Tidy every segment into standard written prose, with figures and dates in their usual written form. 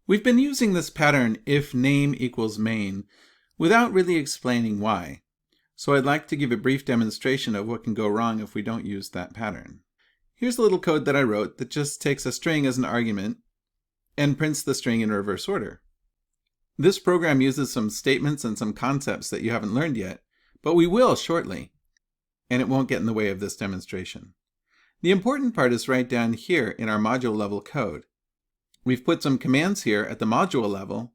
We've been using this pattern if name equals main without really explaining why. So I'd like to give a brief demonstration of what can go wrong if we don't use that pattern. Here's a little code that I wrote that just takes a string as an argument and prints the string in reverse order. This program uses some statements and some concepts that you haven't learned yet, but we will shortly, and it won't get in the way of this demonstration. The important part is right down here in our module level code. We've put some commands here at the module level,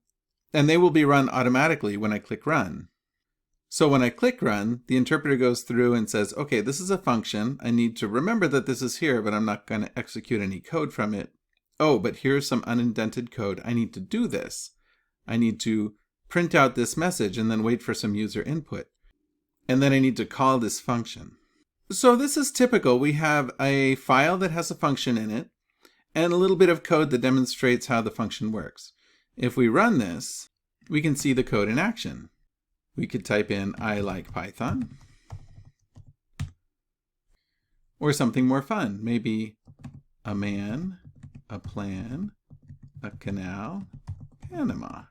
and they will be run automatically when I click run. So when I click run, the interpreter goes through and says, okay, this is a function. I need to remember that this is here, but I'm not going to execute any code from it. Oh, but here's some unindented code. I need to do this. I need to print out this message and then wait for some user input. And then I need to call this function. So this is typical. We have a file that has a function in it and a little bit of code that demonstrates how the function works. If we run this, we can see the code in action. We could type in I like Python, or something more fun, maybe a man, a plan, a canal, Panama.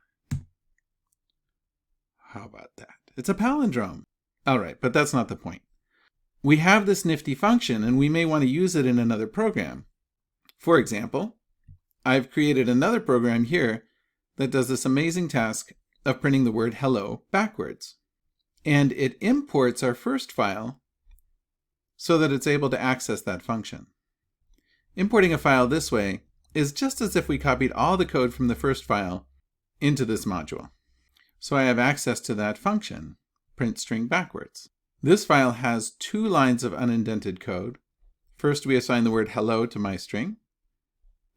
How about that? It's a palindrome. All right, but that's not the point. We have this nifty function and we may want to use it in another program. For example, I've created another program here that does this amazing task of printing the word hello backwards. And it imports our first file so that it's able to access that function. Importing a file this way is just as if we copied all the code from the first file into this module. So I have access to that function, print string backwards. This file has 2 lines of unindented code. First we assign the word hello to my string,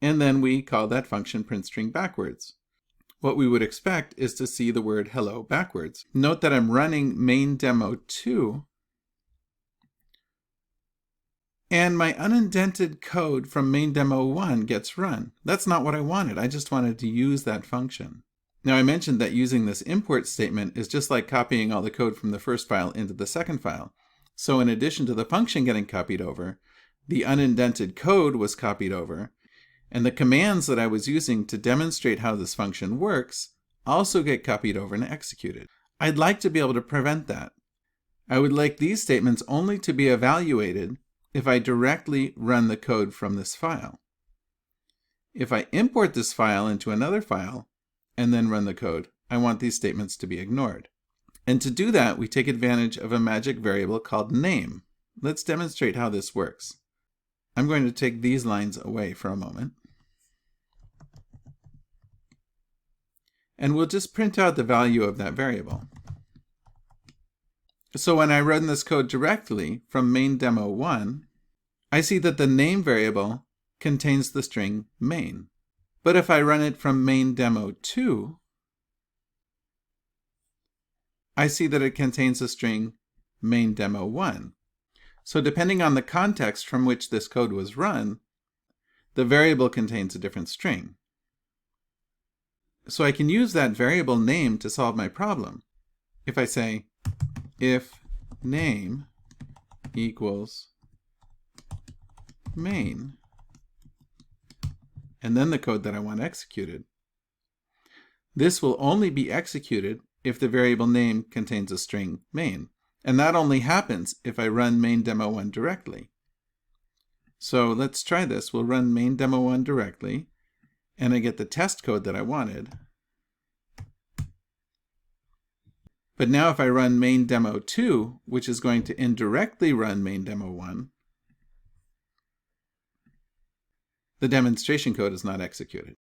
and then we call that function print string backwards. What we would expect is to see the word hello backwards. Note that I'm running main demo 2, and my unindented code from main demo 1 gets run. That's not what I wanted. I just wanted to use that function. Now I mentioned that using this import statement is just like copying all the code from the first file into the second file. So in addition to the function getting copied over, the unindented code was copied over, and the commands that I was using to demonstrate how this function works also get copied over and executed. I'd like to be able to prevent that. I would like these statements only to be evaluated if I directly run the code from this file. If I import this file into another file and then run the code, I want these statements to be ignored. And to do that, we take advantage of a magic variable called name. Let's demonstrate how this works. I'm going to take these lines away for a moment. And we'll just print out the value of that variable. So when I run this code directly from main demo 1, I see that the name variable contains the string main. But if I run it from main demo 2, I see that it contains the string main demo 1. So depending on the context from which this code was run, the variable contains a different string. So I can use that variable name to solve my problem. If I say, if name equals main, and then the code that I want executed, this will only be executed if the variable name contains a string main. And that only happens if I run main demo 1 directly. So let's try this. We'll run main demo 1 directly, and I get the test code that I wanted. But now if I run main demo 2, which is going to indirectly run main demo 1, the demonstration code is not executed.